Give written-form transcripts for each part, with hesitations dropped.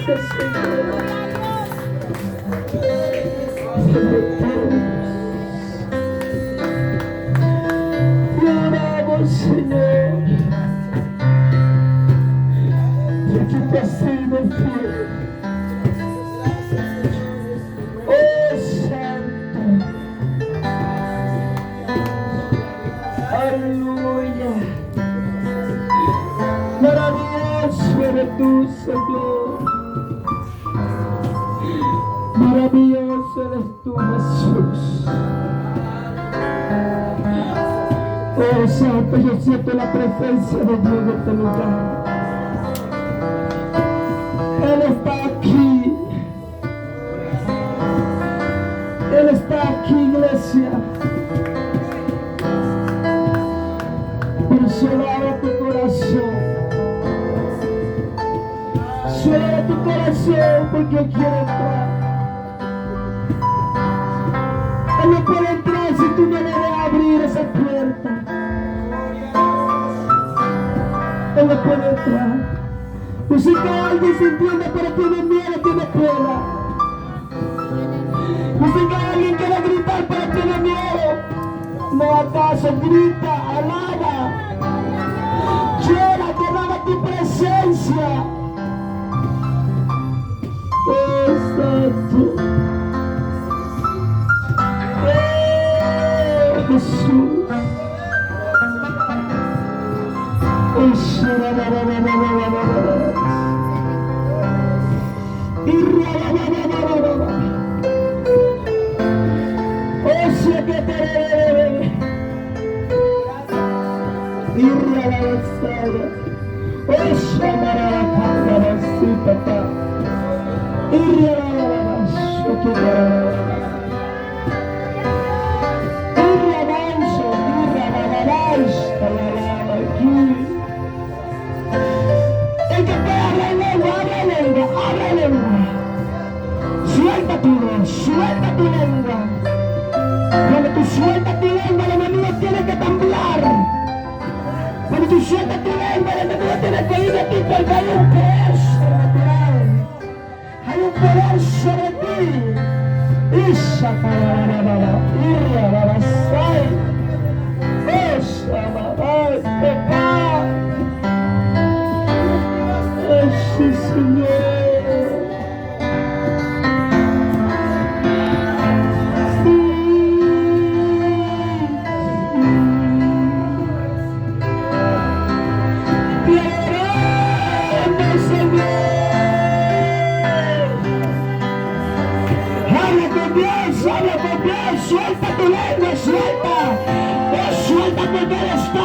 gracias, Señor. Te adoramos, Señor, porque tú has sido fiel. Oh, Santo. Aleluya. Maravilloso eres tú, Señor. Maravilloso eres tú, Jesús. Oh, Santo, yo siento la presencia de Dios en este lugar. Él está aquí. Él está aquí, iglesia. Pero solo abre tu corazón. Solo abre tu corazón porque Él quiere entrar. Él no puede entrar si tú no le dejas abrir esa puerta. Él no puede entrar. Yo sé que alguien se entiende, pero tiene miedo, tiene pena. Yo sé que alguien quiere gritar, pero tiene miedo. No acaso, grita, alaba, llora, derrama tu presencia. Oh, Santo. Oh, Jesús. Oh, suelta tu lengua. Cuando tú sueltas tu lengua, el enemigo tiene que temblar. Cuando tú sueltas tu lengua, el enemigo tiene que ir de ti, porque hay un poder sobrenatural. Hay un poder sobre ti. Isha para irra babasai. Osha babay peca. Sí, Señor. Suelta tu lengua, suelta. Oh, suelta porque Él está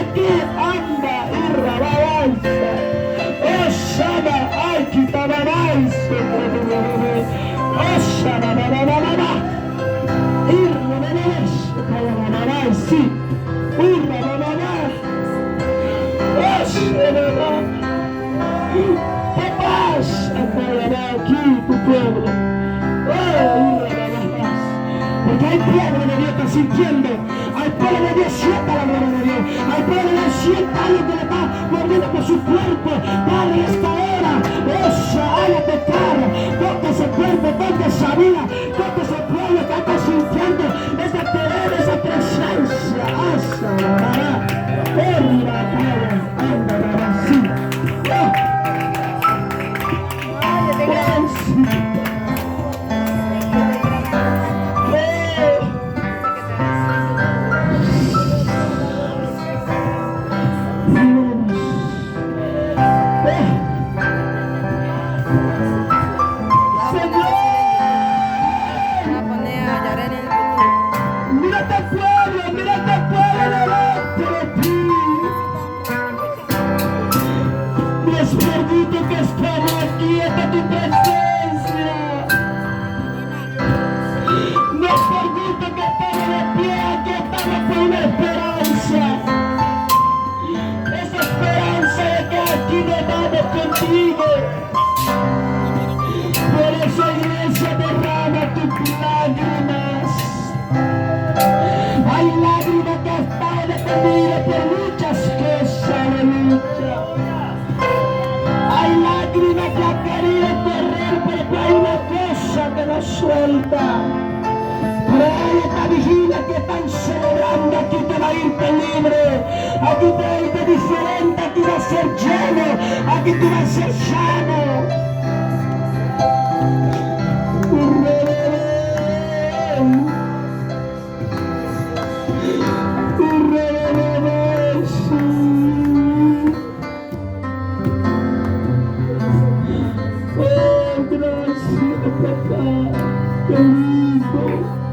aquí, anda y rababanza. Oh, Shaba, ay, quitababanza. Oh, Shaba, babababa. Y rababanza, sí. Y rabababa. Oh, Shaba. ¿Qué pasa? Aquí tu pueblo. Oh, porque hay pueblo de Dios que está sintiendo. Hay pueblo de Dios sienta la gloria de Dios. Hay pueblo de Dios sienta algo que le está moviendo por su cuerpo. Padre, esta hora, osa, haga tocar. Toca ese cuerpo, toca esa vida, toca ese pueblo que está sintiendo ese poder, esa presencia. Asa, la anda, así. Hay lágrimas lágrima que ha querido correr, porque hay una cosa que no suelta. Pero hay esta vigilia que están celebrando, aquí te va a irte libre, aquí te va a irte diferente, aquí va a ser lleno, aquí tú vas a ser sano. Oh, gracias, papá, qué lindo.